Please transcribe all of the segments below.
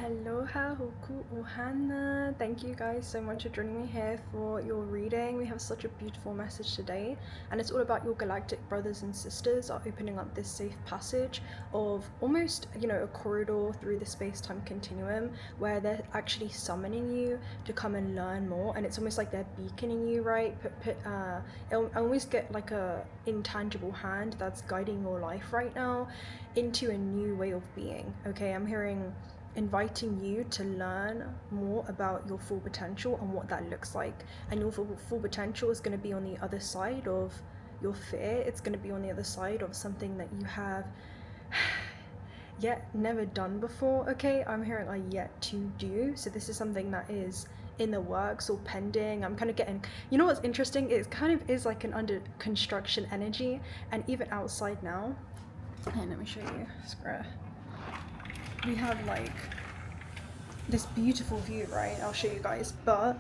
Aloha hoku ohana. Thank you guys so much for joining me here for your reading. We have such a beautiful message today, and it's all about your galactic brothers and sisters are opening up this safe passage of almost, a corridor through the space-time continuum where they're actually summoning you to come and learn more, and it's almost like they're beaconing you, right? I always get like a intangible hand that's guiding your life right now into a new way of being. Okay, I'm hearing inviting you to learn more about your full potential and what that looks like. And your full potential is going to be on the other side of your fear. It's going to be on the other side of something that you have yet never done before. Okay, I'm hearing a yet to do. So this is something that is in the works or pending. I'm kind of getting, what's interesting, it kind of is like an under construction energy, and even outside now. And let me show you, we have like this beautiful view, right? I'll show you guys, but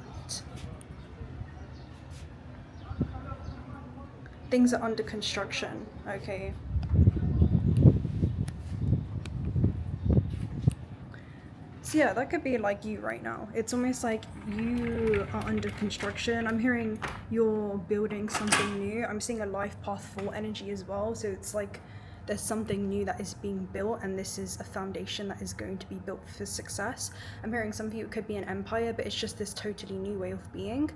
things are under construction. Okay, so yeah, that could be like you right now. It's almost like you are under construction. I'm hearing you're building something new. I'm seeing a life path full energy as well, so it's like there's something new that is being built, and this is a foundation that is going to be built for success. I'm hearing some of you, it could be an empire, but it's just this totally new way of being,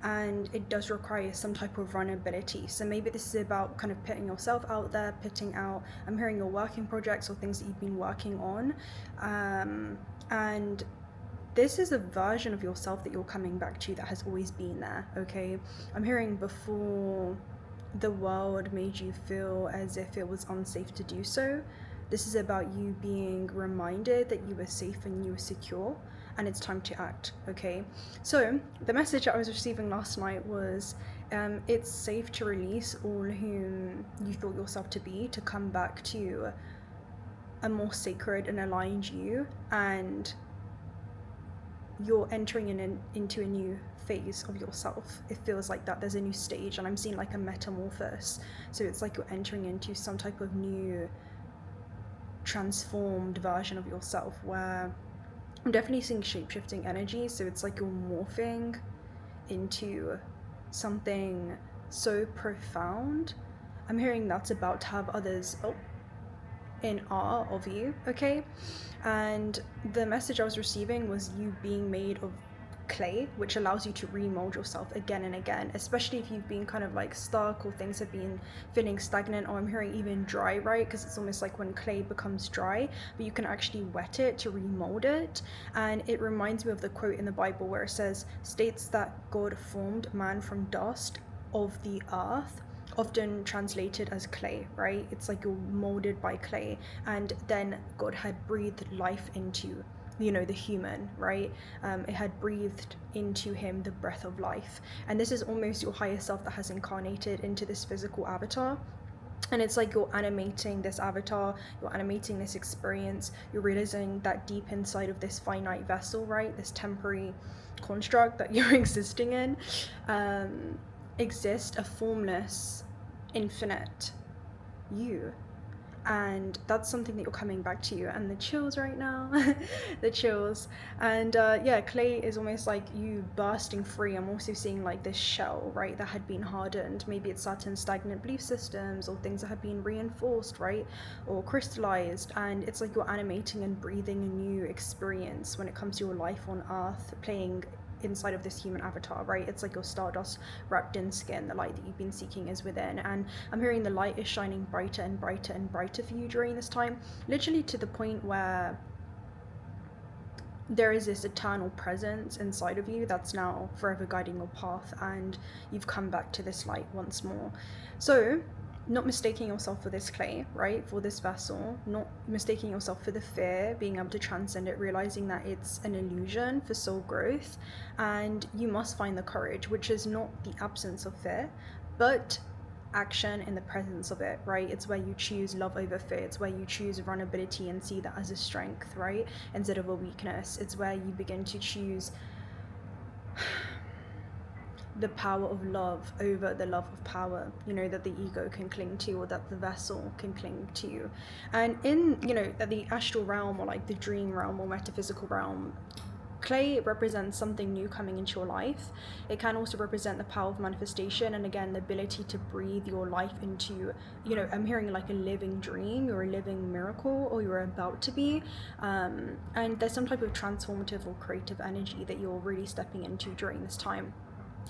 and it does require some type of vulnerability. So maybe this is about kind of putting yourself out there, putting out, I'm hearing your working projects or things that you've been working on, and this is a version of yourself that you're coming back to that has always been there. Okay, I'm hearing before the world made you feel as if it was unsafe to do so. This is about you being reminded that you were safe and you were secure, and it's time to act. Okay, so the message I was receiving last night was it's safe to release all whom you thought yourself to be, to come back to a more sacred and aligned you, and you're entering into a new phase of yourself. It feels like that. There's a new stage, and I'm seeing like a metamorphosis. So it's like you're entering into some type of new transformed version of yourself, where I'm definitely seeing shape-shifting energy. So it's like you're morphing into something so profound. I'm hearing that's about to have others in awe of you. Okay, and the message I was receiving was you being made of clay, which allows you to remold yourself again and again, especially if you've been kind of like stuck or things have been feeling stagnant, or I'm hearing even dry, right? Because it's almost like when clay becomes dry, but you can actually wet it to remold it. And it reminds me of the quote in the Bible where it states that God formed man from dust of the earth, often translated as clay, right? It's like you're molded by clay, and then God had breathed life into the human, right? It had breathed into him the breath of life, and this is almost your higher self that has incarnated into this physical avatar. And it's like you're animating this avatar, you're animating this experience, you're realizing that deep inside of this finite vessel, right, this temporary construct that you're existing in, exists a formless, infinite you. And that's something that you're coming back to. And the chills right now, the chills. And yeah, clay is almost like you bursting free. I'm also seeing like this shell, right, that had been hardened. Maybe it's certain stagnant belief systems or things that have been reinforced, right, or crystallized. And it's like you're animating and breathing a new experience when it comes to your life on earth, playing inside of this human avatar, right? It's like your stardust wrapped in skin. The light that you've been seeking is within, and I'm hearing the light is shining brighter and brighter and brighter for you during this time, literally to the point where there is this eternal presence inside of you that's now forever guiding your path, and you've come back to this light once more. So not mistaking yourself for this clay, right, for this vessel, not mistaking yourself for the fear, being able to transcend it, realizing that it's an illusion for soul growth, and you must find the courage, which is not the absence of fear, but action in the presence of it, right? It's where you choose love over fear. It's where you choose vulnerability and see that as a strength, right, instead of a weakness. It's where you begin to choose the power of love over the love of power, you know, that the ego can cling to, or that the vessel can cling to. And in, you know, the astral realm, or like the dream realm or metaphysical realm, clay represents something new coming into your life. It can also represent the power of manifestation, and again, the ability to breathe your life into, you know, I'm hearing like a living dream, you're a living miracle, or you're about to be. And there's some type of transformative or creative energy that you're really stepping into during this time.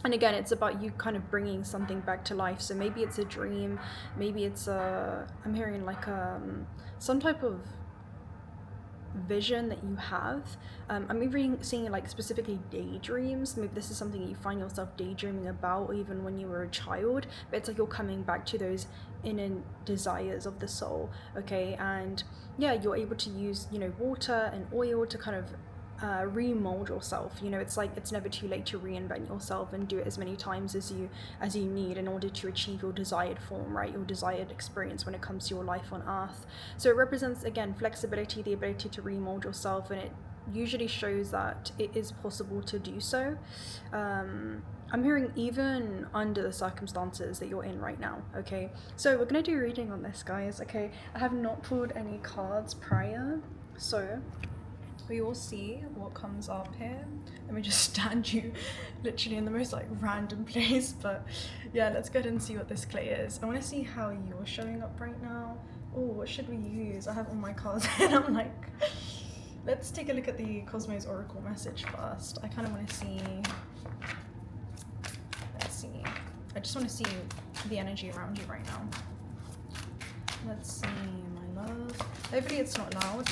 And again, it's about you kind of bringing something back to life. So maybe it's a dream, maybe it's I'm hearing like some type of vision that you have. I'm even seeing like specifically daydreams. Maybe this is something that you find yourself daydreaming about, or even when you were a child, but it's like you're coming back to those inner desires of the soul. Okay, and yeah, you're able to use, you know, water and oil to kind of remold yourself. You know, it's like it's never too late to reinvent yourself and do it as many times as you need in order to achieve your desired form, right? Your desired experience when it comes to your life on earth. So it represents, again, flexibility, the ability to remold yourself, and it usually shows that it is possible to do so. I'm hearing even under the circumstances that you're in right now. Okay, so we're gonna do a reading on this, guys. Okay, I have not pulled any cards prior, so we will see what comes up here. Let me just stand you literally in the most like random place, but yeah, let's go ahead and see what this clay is. I want to see how you're showing up right now. Oh, what should we use? I have all my cards and I'm like, let's take a look at the Cosmos Oracle message first. I kind of want to see, let's see. I just want to see the energy around you right now. Let's see, my love. Hopefully it's not loud,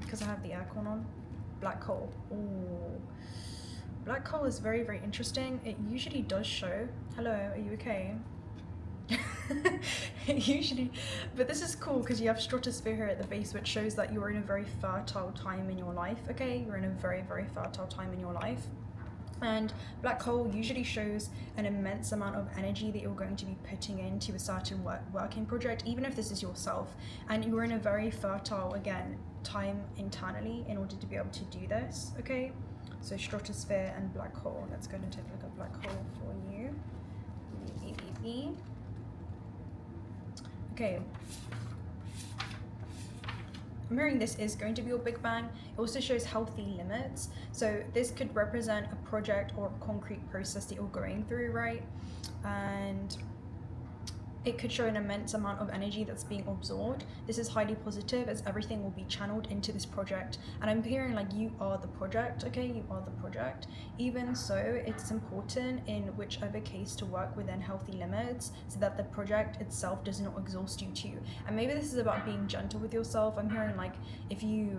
because I have the aircon on. Black hole. Ooh. Black hole is very, very interesting. It usually does show. Hello, are you okay? Usually, but this is cool because you have stratosphere here at the base, which shows that you're in a very fertile time in your life. Okay, you're in a very, very fertile time in your life. And black hole usually shows an immense amount of energy that you're going to be putting into a certain working project, even if this is yourself, and you're in a very fertile, again, time internally in order to be able to do this. Okay, so stratosphere and black hole. Let's go and take a look at black hole for you. Okay, I'm hearing this is going to be your big bang. It also shows healthy limits. So this could represent a project or a concrete process that you're going through, right? And it could show an immense amount of energy that's being absorbed. This is highly positive, as everything will be channeled into this project. And I'm hearing like you are the project, okay? You are the project. Even so, it's important in whichever case to work within healthy limits so that the project itself does not exhaust you too. And maybe this is about being gentle with yourself. I'm hearing like if you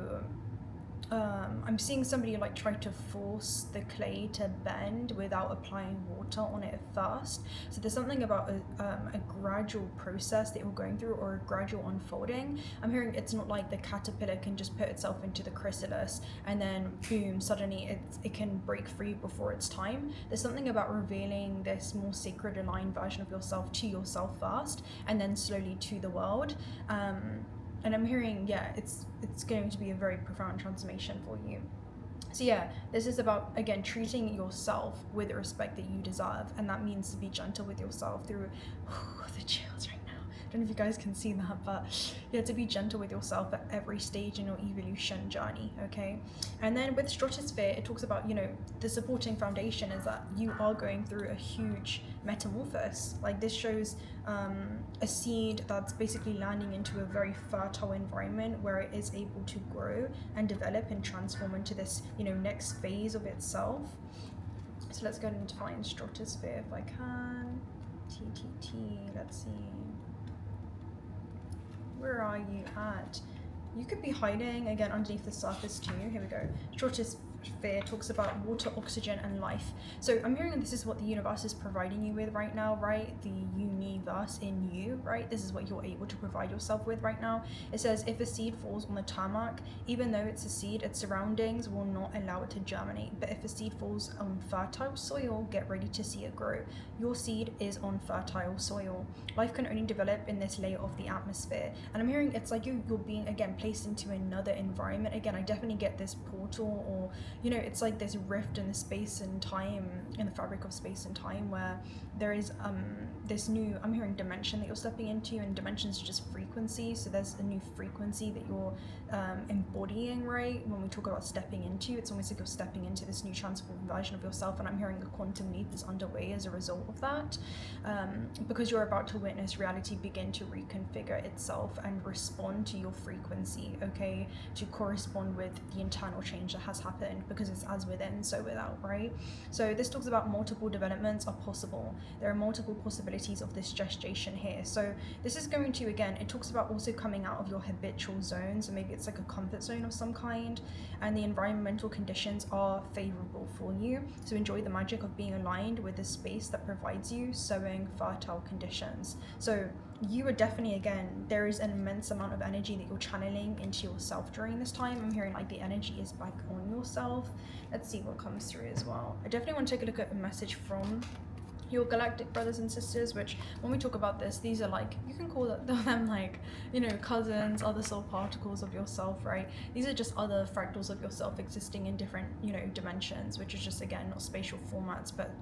I'm seeing somebody like try to force the clay to bend without applying water on it first. So there's something about a gradual process that you're going through, or a gradual unfolding. I'm hearing it's not like the caterpillar can just put itself into the chrysalis and then boom, suddenly it can break free before it's time. There's something about revealing this more sacred aligned version of yourself to yourself first, and then slowly to the world. And I'm hearing, yeah, it's going to be a very profound transformation for you. So yeah, this is about, again, treating yourself with the respect that you deserve. And that means to be gentle with yourself through the chills right now. I don't know if you guys can see that, but yeah, to be gentle with yourself at every stage in your evolution journey, okay? And then with stratosphere, it talks about, you know, the supporting foundation is that you are going through a huge metamorphosis. Like this shows a seed that's basically landing into a very fertile environment where it is able to grow and develop and transform into this, you know, next phase of itself. So let's go and find stratosphere if I can. Let's see. Where are you at? You could be hiding, again, underneath the surface too. Here we go. Stratosphere talks about water, oxygen, and life. So I'm hearing this is what the universe is providing you with right now, right? The universe in you, right? This is what you're able to provide yourself with right now. It says, if a seed falls on the tarmac, even though it's a seed, its surroundings will not allow it to germinate. But if a seed falls on fertile soil, get ready to see it grow. Your seed is on fertile soil. Life can only develop in this layer of the atmosphere. And I'm hearing it's like you're being, again, placed into another environment. Again, I definitely get this portal, or it's like this rift in the space and time, in the fabric of space and time, where there is this new, I'm hearing dimension that you're stepping into, and dimensions are just frequency. So there's a new frequency that you're embodying, right? When we talk about stepping into, it's almost like you're stepping into this new transformed version of yourself, and I'm hearing a quantum leap is underway as a result of that, because you're about to witness reality begin to reconfigure itself and respond to your frequency, okay, to correspond with the internal change that has happened, because it's as within, so without, right? So this talks about multiple developments are possible. There are multiple possibilities of this gestation here. So this is going to, again, it talks about also coming out of your habitual zone. So maybe it's like a comfort zone of some kind, and the environmental conditions are favorable for you. So enjoy the magic of being aligned with the space that provides you sowing fertile conditions. So you are definitely, again, there is an immense amount of energy that you're channeling into yourself during this time. I'm hearing like the energy is back on yourself. Let's see what comes through as well. I definitely want to take a look at a message from your galactic brothers and sisters, which when we talk about this, these are like, you can call them like, cousins, other soul particles of yourself, right? These are just other fractals of yourself existing in different, dimensions, which is just, again, not spatial formats, but,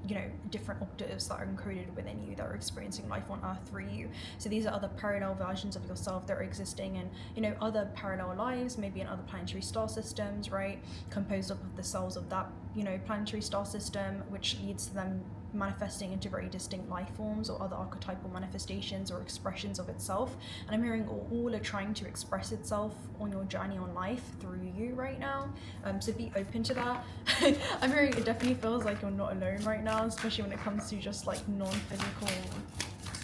different octaves that are encoded within you that are experiencing life on Earth through you. So these are other parallel versions of yourself that are existing in, other parallel lives, maybe in other planetary star systems, right? Composed up of the cells of that, planetary star system, which leads to them manifesting into very distinct life forms or other archetypal manifestations or expressions of itself. And I'm hearing all are trying to express itself on your journey on life through you right now. So be open to that. I'm hearing it definitely feels like you're not alone right now, especially when it comes to just like non-physical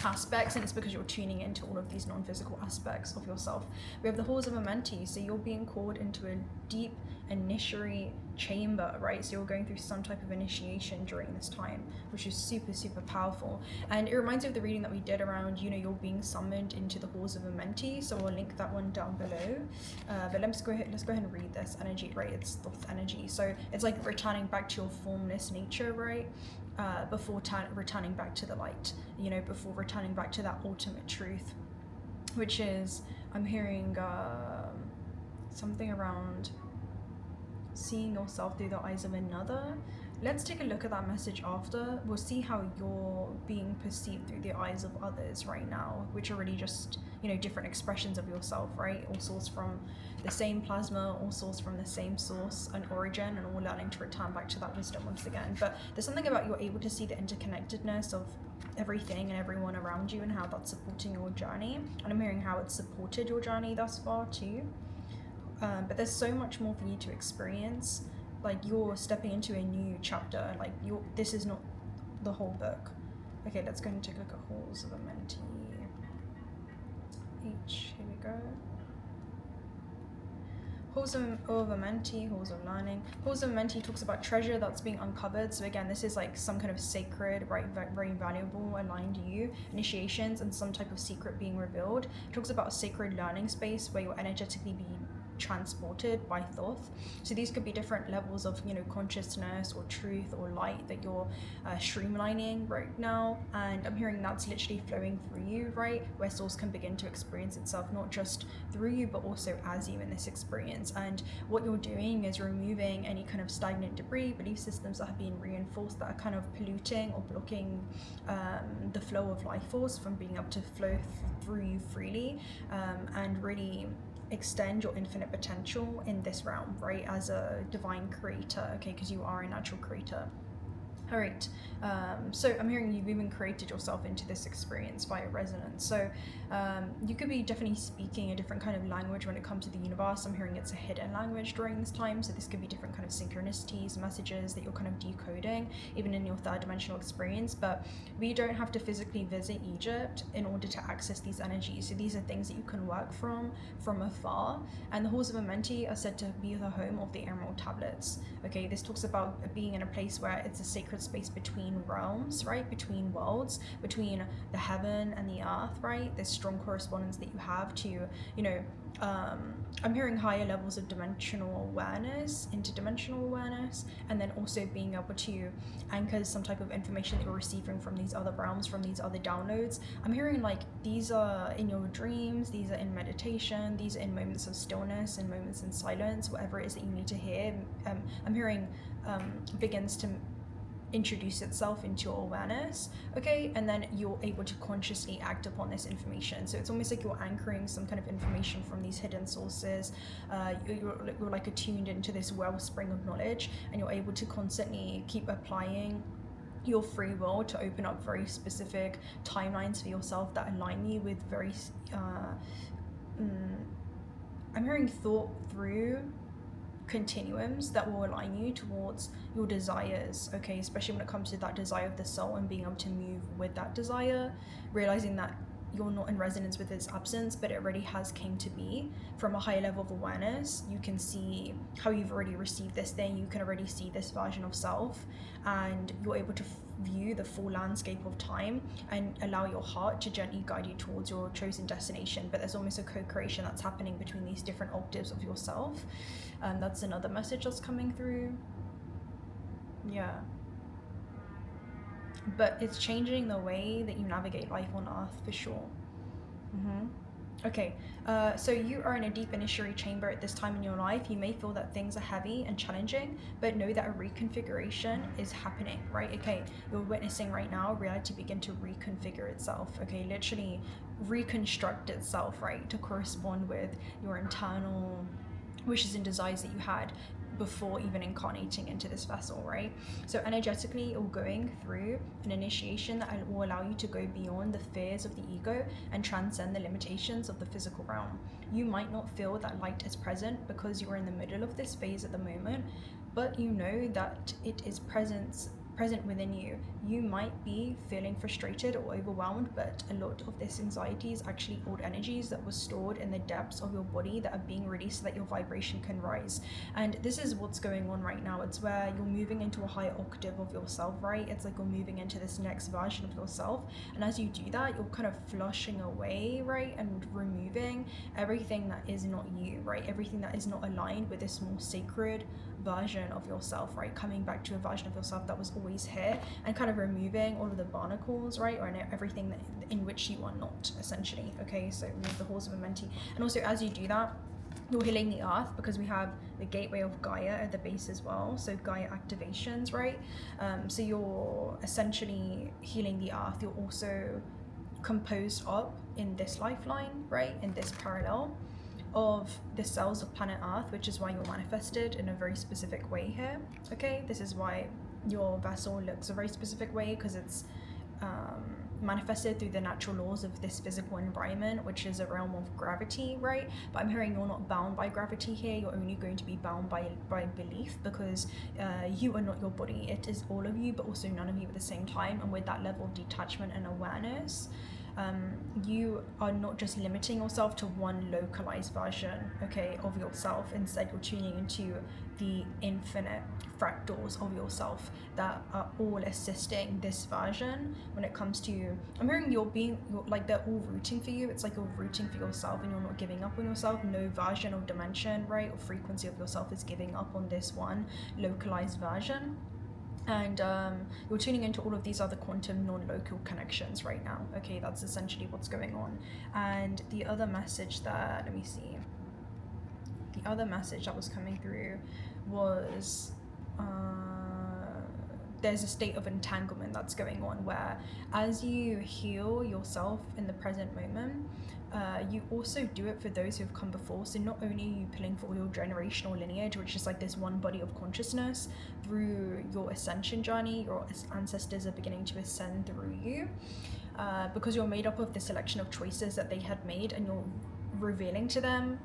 aspects, and it's because you're tuning into all of these non-physical aspects of yourself. We have the halls of amenti, so you're being called into a deep initiatory chamber, right? So you're going through some type of initiation during this time, which is super, super powerful. And it reminds me of the reading that we did around, you're being summoned into the halls of amenti. So I'll link that one down below. But let's go ahead and read this energy, right? It's thoth energy. So it's like returning back to your formless nature, right? Before returning back to the light, before returning back to that ultimate truth, which is, I'm hearing something around seeing yourself through the eyes of another. Let's take a look at that message after. We'll see how you're being perceived through the eyes of others right now, which are really just, different expressions of yourself, right? All sourced from the same plasma, all sourced from the same source and origin, and all learning to return back to that wisdom once again. But there's something about you're able to see the interconnectedness of everything and everyone around you and how that's supporting your journey. And I'm hearing how it's supported your journey thus far too. But there's so much more for you to experience. Like, you're stepping into a new chapter. Like, this is not the whole book. Okay, let's go and take a look at halls of amenti. Here we go. Halls of amenti, halls of learning. Halls of amenti talks about treasure that's being uncovered. So again, this is like some kind of sacred, right, very valuable, aligned to you, initiations and some type of secret being revealed. It talks about a sacred learning space where you're energetically being transported by thoth. So these could be different levels of consciousness or truth or light that you're streamlining right now, and I'm hearing that's literally flowing through you, right, where source can begin to experience itself not just through you but also as you in this experience. And what you're doing is removing any kind of stagnant debris, belief systems that have been reinforced that are kind of polluting or blocking the flow of life force from being able to flow through you freely, and really extend your infinite potential in this realm, right, as a divine creator, okay, because you are a natural creator. All right, so I'm hearing you've even created yourself into this experience via resonance. So you could be definitely speaking a different kind of language when it comes to the universe. I'm hearing it's a hidden language during this time. So this could be different kind of synchronicities, messages that you're kind of decoding, even in your third dimensional experience. But we don't have to physically visit Egypt in order to access these energies. So these are things that you can work from afar. And the halls of amenti are said to be the home of the emerald tablets. Okay, this talks about being in a place where it's a sacred space between realms, right, between worlds, between the heaven and the earth, right? This strong correspondence that you have to, I'm hearing higher levels of dimensional awareness, interdimensional awareness, and then also being able to anchor some type of information that you're receiving from these other realms, from these other downloads. I'm hearing like these are in your dreams, these are in meditation, these are in moments of stillness and moments in silence, whatever it is that you need to hear. I'm hearing begins to introduce itself into your awareness, okay, and then you're able to consciously act upon this information. So it's almost like you're anchoring some kind of information from these hidden sources. You're like attuned into this wellspring of knowledge, and you're able to constantly keep applying your free will to open up very specific timelines for yourself that align you with very I'm hearing thought through continuums that will align you towards your desires, okay, especially when it comes to that desire of the soul and being able to move with that desire, realizing that you're not in resonance with its absence, but it already has came to be from a higher level of awareness. You can see how you've already received this thing, you can already see this version of self, and you're able to view the full landscape of time and allow your heart to gently guide you towards your chosen destination. But there's almost a co-creation that's happening between these different octaves of yourself. That's another message that's coming through. Yeah. But it's changing the way that you navigate life on Earth for sure. Okay, so you are in a deep initiatory chamber at this time in your life. You may feel that things are heavy and challenging, but know that a reconfiguration is happening, right? Okay, you're witnessing right now reality begin to reconfigure itself, okay, literally reconstruct itself, right, to correspond with your internal wishes and desires that you had before even incarnating into this vessel, right? So energetically, you're going through an initiation that will allow you to go beyond the fears of the ego and transcend the limitations of the physical realm. You might not feel that light is present because you're in the middle of this phase at the moment, but you know that it is present within you. You might be feeling frustrated or overwhelmed, but a lot of this anxiety is actually old energies that were stored in the depths of your body that are being released so that your vibration can rise. And this is what's going on right now. It's where you're moving into a higher octave of yourself, right? It's like you're moving into this next version of yourself, and as you do that, you're kind of flushing away, right, and removing everything that is not you, right? Everything that is not aligned with this more sacred version of yourself, right? Coming back to a version of yourself that was always here, and kind of removing all of the barnacles, right, or everything that in which you are not, essentially. Okay, so we have the halls of amenti, and also as you do that, you're healing the earth, because we have the gateway of Gaia at the base as well, so Gaia activations, right? So you're essentially healing the earth. You're also composed up in this lifeline, right, in this parallel of the cells of planet Earth, which is why you're manifested in a very specific way here. Okay, this is why your vessel looks a very specific way, because it's manifested through the natural laws of this physical environment, which is a realm of gravity, right? But I'm hearing you're not bound by gravity here. You're only going to be bound by belief, because you are not your body. It is all of you, but also none of you at the same time. And with that level of detachment and awareness, you are not just limiting yourself to one localized version, okay, of yourself. Instead, you're tuning into the infinite fractals of yourself that are all assisting this version when it comes to, I'm hearing you're like they're all rooting for you. It's like you're rooting for yourself and you're not giving up on yourself. No version or dimension, right, or frequency of yourself is giving up on this one localized version. And you're tuning into all of these other quantum non-local connections right now. Okay, that's essentially what's going on. And the other message that, let me see, the other message that was coming through was there's a state of entanglement that's going on, where as you heal yourself in the present moment, you also do it for those who have come before. So not only are you pulling for your generational lineage, which is like this one body of consciousness, through your ascension journey, your ancestors are beginning to ascend through you, because you're made up of the selection of choices that they had made, and you're revealing to them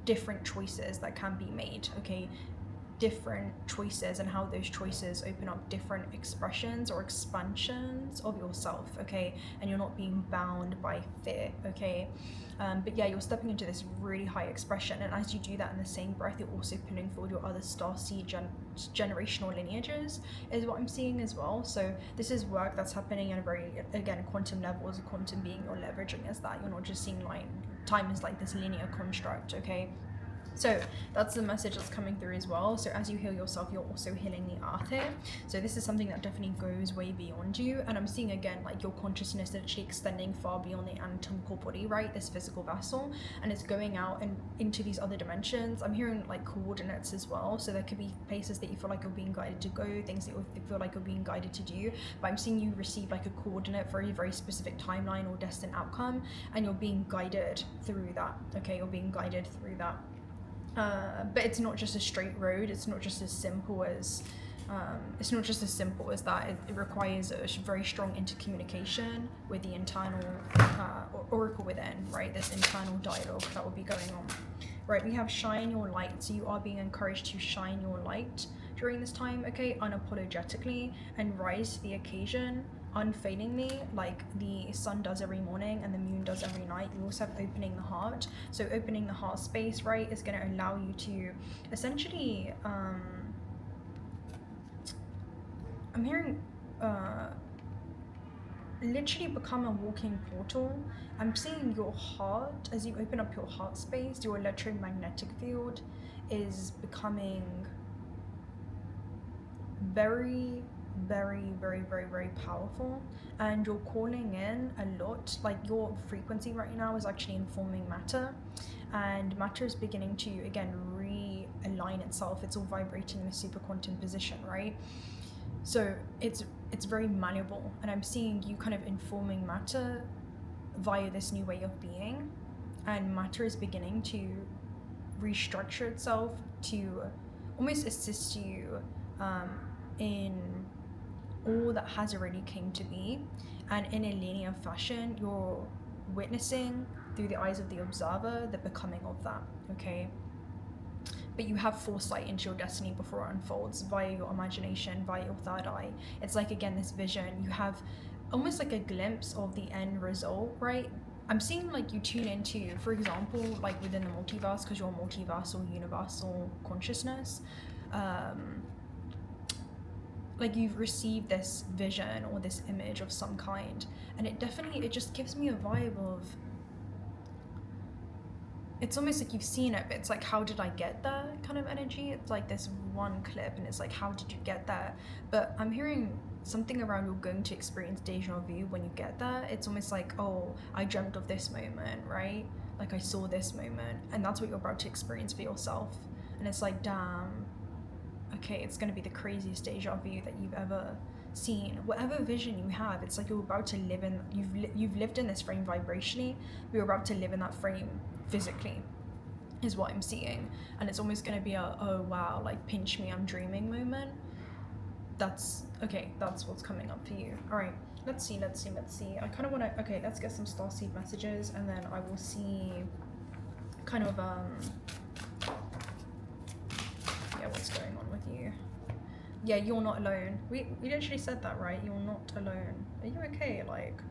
different choices that can be made, okay? Different choices, and how those choices open up different expressions or expansions of yourself, okay? And you're not being bound by fear, okay? But yeah, you're stepping into this really high expression, and as you do that in the same breath, you're also pulling forward your other starseed generational lineages, is what I'm seeing as well. So this is work that's happening at a very, again, quantum level. As a quantum being, you're leveraging as that. You're not just seeing time as like this linear construct, okay? So that's the message that's coming through as well. So as you heal yourself, you're also healing the earth here. So this is something that definitely goes way beyond you. And I'm seeing again, like your consciousness is actually extending far beyond the anatomical body, right? This physical vessel, and it's going out and into these other dimensions. I'm hearing like coordinates as well. So there could be places that you feel like you're being guided to go, things that you feel like you're being guided to do. But I'm seeing you receive like a coordinate for a very specific timeline or destined outcome, and you're being guided through that. Okay, you're being guided through that. But it's not just a straight road. It's not just as simple as that. It requires a very strong intercommunication with the internal oracle within, right? This internal dialogue that will be going on, right? We have shine your light. So you are being encouraged to shine your light during this time, okay, unapologetically, and rise to the occasion unfailingly, like the sun does every morning and the moon does every night. You also have opening the heart. So opening the heart space, right, is going to allow you to essentially I'm hearing literally become a walking portal. I'm seeing your heart, as you open up your heart space, your electromagnetic field is becoming very, very, very, very, very powerful, and you're calling in a lot. Like your frequency right now is actually informing matter, and matter is beginning to again realign itself. It's all vibrating in a super quantum position, right? So it's very malleable, and I'm seeing you kind of informing matter via this new way of being, and matter is beginning to restructure itself to almost assist you in all that has already came to be, and in a linear fashion you're witnessing through the eyes of the observer the becoming of that, okay? But you have foresight into your destiny before it unfolds via your imagination, via your third eye. It's like, again, this vision. You have almost like a glimpse of the end result, right? I'm seeing like you tune into, for example, like within the multiverse, because you're a multiversal, universal consciousness, like you've received this vision or this image of some kind, and it just gives me a vibe of, it's almost like you've seen it, but it's like, how did I get there kind of energy. It's like this one clip and it's like, how did you get there? But I'm hearing something around you're going to experience deja vu when you get there. It's almost like, oh, I dreamt of this moment, right? Like I saw this moment, and that's what you're about to experience for yourself. And it's like, damn, okay, it's going to be the craziest deja vu that you've ever seen. Whatever vision you have, it's like you're about to live in, you've lived in this frame vibrationally, but you're about to live in that frame physically, is what I'm seeing. And it's almost going to be a, oh wow, like pinch me, I'm dreaming moment. That's okay, that's what's coming up for you. All right, let's see. I kind of want to, okay, let's get some starseed messages, and then I will see kind of yeah, what's going on with you. Yeah, you're not alone. We literally said that, right? You're not alone. Are you okay? Like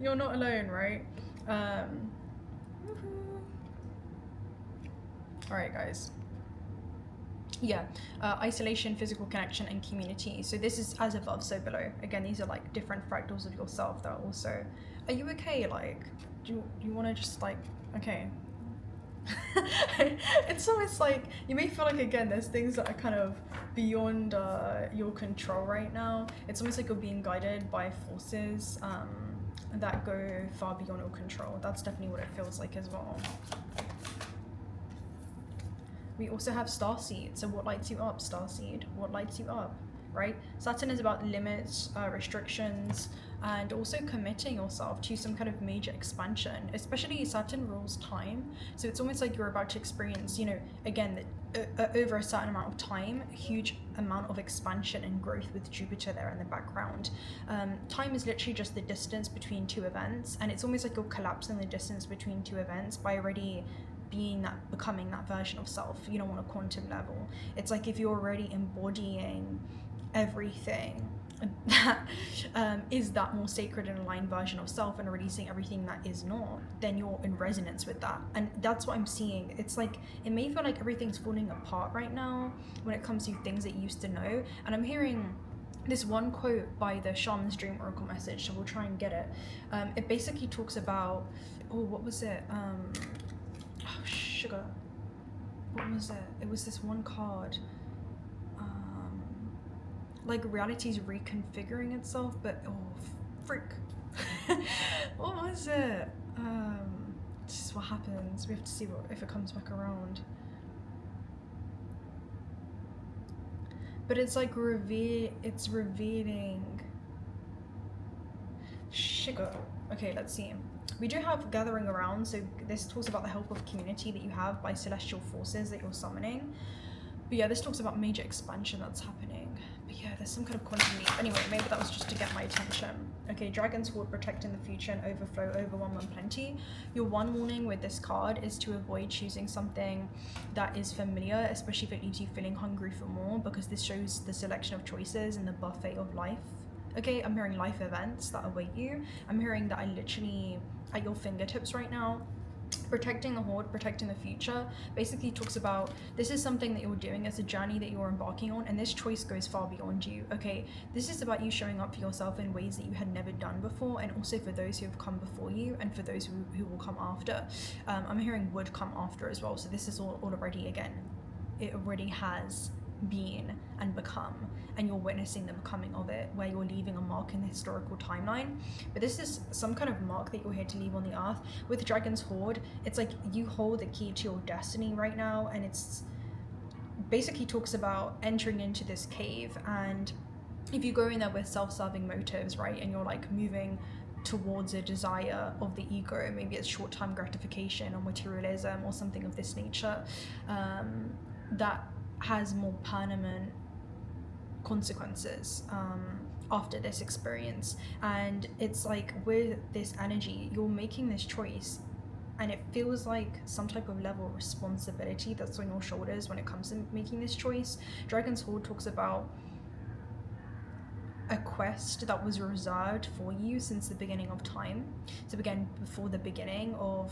you're not alone, right? All right, guys. Yeah, isolation, physical connection, and community. So this is as above, so below. Again, these are like different fractals of yourself that are also, are you okay? Like, do you want to just like, okay. It's almost like, you may feel like, again, there's things that are kind of beyond your control right now. It's almost like you're being guided by forces that go far beyond your control. That's definitely what it feels like as well. We also have Starseed. So what lights you up, Starseed? What lights you up, right? Saturn is about limits, restrictions, and also committing yourself to some kind of major expansion. Especially Saturn rules time. So it's almost like you're about to experience, you know, again, over a certain amount of time, a huge amount of expansion and growth with Jupiter there in the background. Time is literally just the distance between two events. And it's almost like you're collapsing the distance between two events by already becoming that version of self, you know, on a quantum level. It's like if you're already embodying everything that is that more sacred and aligned version of self, and releasing everything that is not, then you're in resonance with that. And that's what I'm seeing. It's like, it may feel like everything's falling apart right now when it comes to things that you used to know. And I'm hearing this one quote by the Shaman's Dream Oracle message, so we'll try and get it. It basically talks about, oh, what was it? Oh sugar. What was it? It was this one card. Like reality's reconfiguring itself, but oh frick. What was it? This is what happens. We have to see if it comes back around. But it's like it's revealing sugar. Okay, let's see. We do have gathering around, so this talks about the help of community that you have by celestial forces that you're summoning. But yeah, this talks about major expansion that's happening. But yeah, there's some kind of quantum leap. Anyway, maybe that was just to get my attention. Okay, Dragon's Hoard, protecting the future and overflow, overwhelm, plenty. Your one warning with this card is to avoid choosing something that is familiar, especially if it leaves you feeling hungry for more, because this shows the selection of choices and the buffet of life. Okay, I'm hearing life events that await you. I'm hearing that I literally at your fingertips right now. Protecting the Hoard, protecting the future, basically talks about this is something that you're doing, it's a journey that you're embarking on, and this choice goes far beyond you. Okay, this is about you showing up for yourself in ways that you had never done before, and also for those who have come before you and for those who will come after. I'm hearing would come after as well, so this is all already, again, it already has been and become, and you're witnessing the becoming of it, where you're leaving a mark in the historical timeline. But this is some kind of mark that you're here to leave on the earth. With Dragon's Hoard, it's like you hold the key to your destiny right now, and it's basically talks about entering into this cave, and if you go in there with self-serving motives, right, and you're like moving towards a desire of the ego, maybe it's short-term gratification or materialism or something of this nature, that has more permanent consequences after this experience. And it's like with this energy, you're making this choice, and it feels like some type of level of responsibility that's on your shoulders when it comes to making this choice. Dragon's Hoard talks about a quest that was reserved for you since the beginning of time. So again, before the beginning of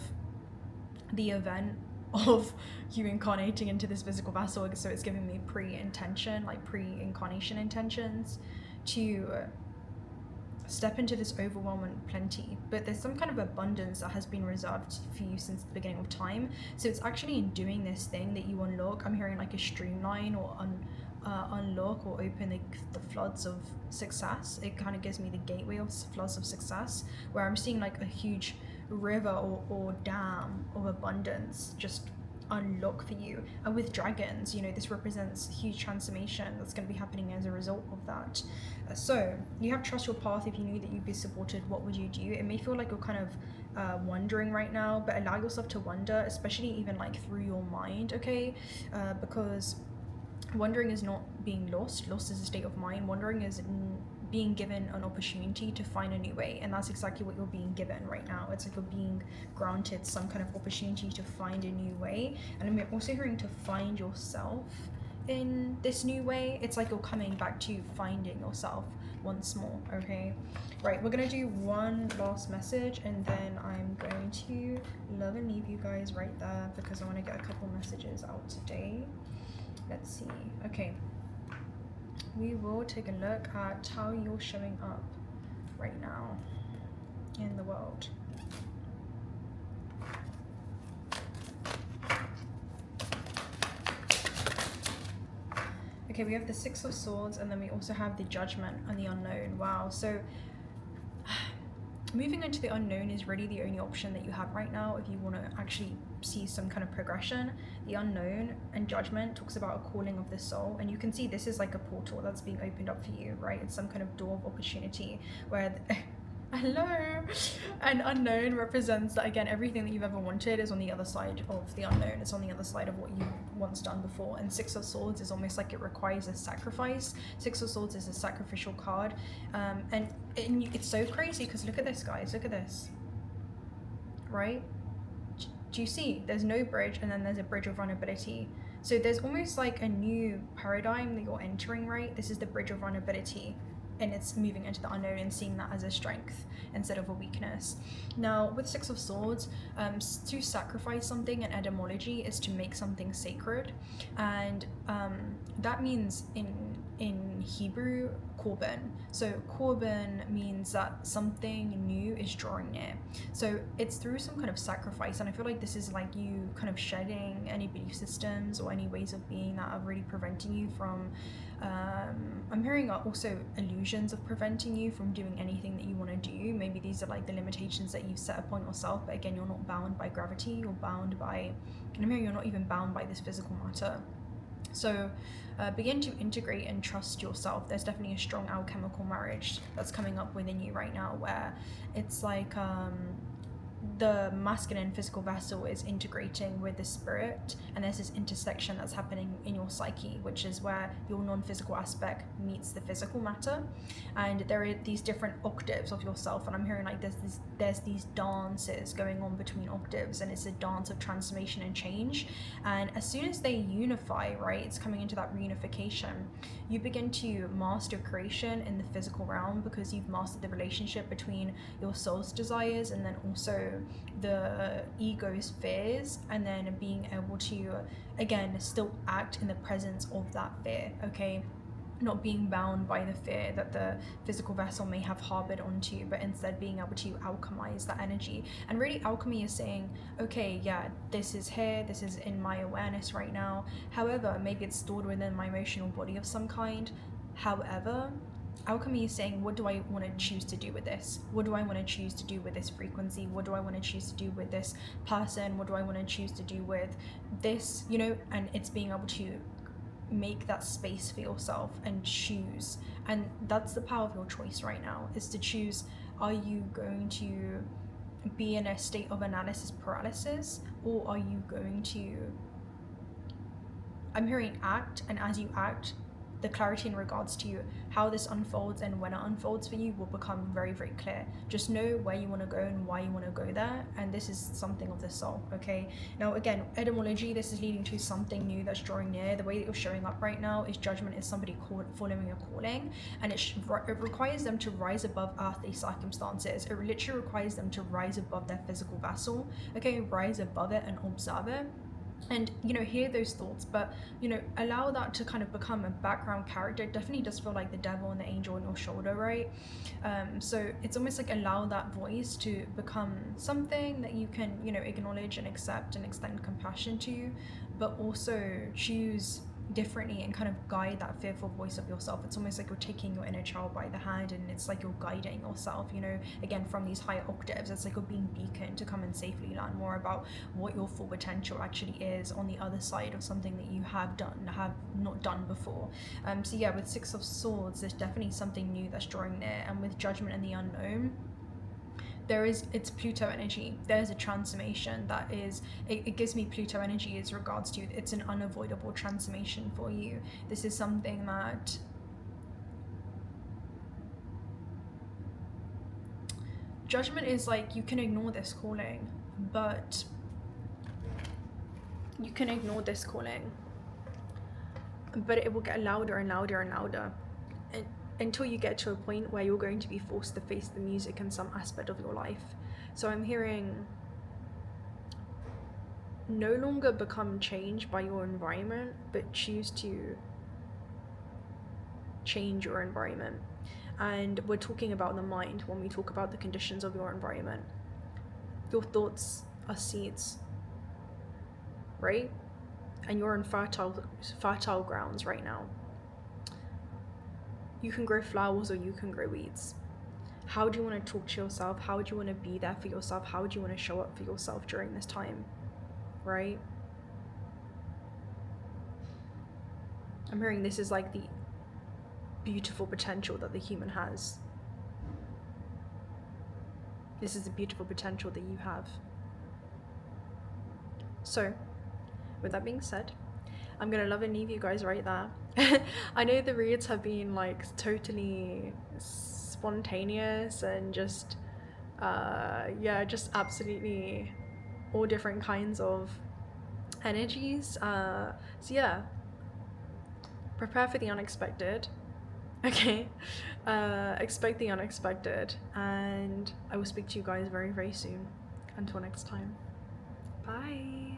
the event of you incarnating into this physical vessel, so it's giving me pre-intention, like pre-incarnation intentions to step into this overwhelming plenty. But there's some kind of abundance that has been reserved for you since the beginning of time. So it's actually in doing this thing that you unlock. I'm hearing like a streamline or unlock or open the floods of success. It kind of gives me the gateway of floods of success, where I'm seeing like a huge river or dam of abundance just unlock for you. And with dragons, you know, this represents huge transformation that's going to be happening as a result of that. So you have trust your path. If you knew that you'd be supported, what would you do? It may feel like you're kind of wondering right now, but allow yourself to wonder, especially even like through your mind, okay? Because wondering is not being lost is a state of mind. Wondering is being given an opportunity to find a new way, and that's exactly what you're being given right now. It's like you're being granted some kind of opportunity to find a new way, and I'm also hearing to find yourself in this new way. It's like you're coming back to finding yourself once more. Okay, right, we're gonna do one last message, and then I'm going to love and leave you guys right there, because I want to get a couple messages out today. Let's see. Okay, we will take a look at how you're showing up right now in the world. Okay, we have the Six of Swords, and then we also have the Judgment and the Unknown. Wow, so moving into the unknown is really the only option that you have right now if you want to actually see some kind of progression. The Unknown and Judgment talks about a calling of the soul, and you can see this is like a portal that's being opened up for you, right? It's some kind of door of opportunity where hello, and Unknown represents that, again, everything that you've ever wanted is on the other side of the unknown. It's on the other side of what you once done before. And Six of Swords is almost like it requires a sacrifice. Six of Swords is a sacrificial card, and it's so crazy because look at this, guys, look at this, right? Do you see there's no bridge, and then there's a bridge of vulnerability? So there's almost like a new paradigm that you're entering, right? This is the bridge of vulnerability. and it's moving into the unknown and seeing that as a strength instead of a weakness. Now with Six of Swords, to sacrifice something in etymology is to make something sacred, and that means in Hebrew korban. So korban means that something new is drawing near. So it's through some kind of sacrifice, and I feel like this is like you kind of shedding any belief systems or any ways of being that are really preventing you from I'm hearing also illusions of preventing you from doing anything that you want to do. Maybe these are like the limitations that you've set upon yourself, but again, you're not bound by gravity, you're bound by, and I'm hearing you're not even bound by this physical matter. So begin to integrate and trust yourself. There's definitely a strong alchemical marriage that's coming up within you right now, where it's like the masculine physical vessel is integrating with the spirit, and there's this intersection that's happening in your psyche, which is where your non-physical aspect meets the physical matter, and there are these different octaves of yourself, and I'm hearing like there's these dances going on between octaves, and it's a dance of transformation and change. And as soon as they unify, right, it's coming into that reunification, you begin to master creation in the physical realm, because you've mastered the relationship between your soul's desires and then also the ego's fears, and then being able to again still act in the presence of that fear, okay, not being bound by the fear that the physical vessel may have harbored onto, but instead being able to alchemize that energy. And really, alchemy is saying, okay, yeah, this is here, this is in my awareness right now, however, maybe it's stored within my emotional body of some kind. However, alchemy is saying, what do I want to choose to do with this? What do I want to choose to do with this frequency? What do I want to choose to do with this person? What do I want to choose to do with this, you know? And it's being able to make that space for yourself and choose. And that's the power of your choice right now, is to choose, are you going to be in a state of analysis paralysis, or are you going to, I'm hearing act, and as you act, the clarity in regards to how this unfolds and when it unfolds for you will become very, very clear. Just know where you want to go and why you want to go there, and this is something of the soul, okay? Now again, etymology, this is leading to something new that's drawing near. The way that you're showing up right now is judgment is somebody following a calling, and it requires them to rise above earthly circumstances. It literally requires them to rise above their physical vessel, okay? Rise above it and observe it. And, you know, hear those thoughts, but, you know, allow that to kind of become a background character. It definitely does feel like the devil and the angel on your shoulder, right? So it's almost like allow that voice to become something that you can, you know, acknowledge and accept and extend compassion to, but also choose differently and kind of guide that fearful voice of yourself. It's almost like you're taking your inner child by the hand, and it's like you're guiding yourself, you know, again from these higher octaves. It's like you're being beaconed to come and safely learn more about what your full potential actually is on the other side of something that you have not done before. So yeah, with Six of Swords, there's definitely something new that's drawing near, and with Judgment and the Unknown, it's Pluto energy. There's a transformation that is, it gives me Pluto energy as regards to, it's an unavoidable transformation for you. This is something that Judgment is like, you can ignore this calling, but it will get louder and louder and louder, until you get to a point where you're going to be forced to face the music in some aspect of your life. So I'm hearing, no longer become changed by your environment, but choose to change your environment. And we're talking about the mind when we talk about the conditions of your environment. Your thoughts are seeds, right? And you're in fertile grounds right now. You can grow flowers or you can grow weeds. How do you want to talk to yourself? How do you want to be there for yourself? How do you want to show up for yourself during this time, right? I'm hearing this is like the beautiful potential that the human has. This is the beautiful potential that you have. So, with that being said, I'm gonna love and leave you guys right there. I know the reads have been like totally spontaneous and just just absolutely all different kinds of energies. So yeah, prepare for the unexpected. Okay, expect the unexpected, and I will speak to you guys very, very soon. Until next time, bye.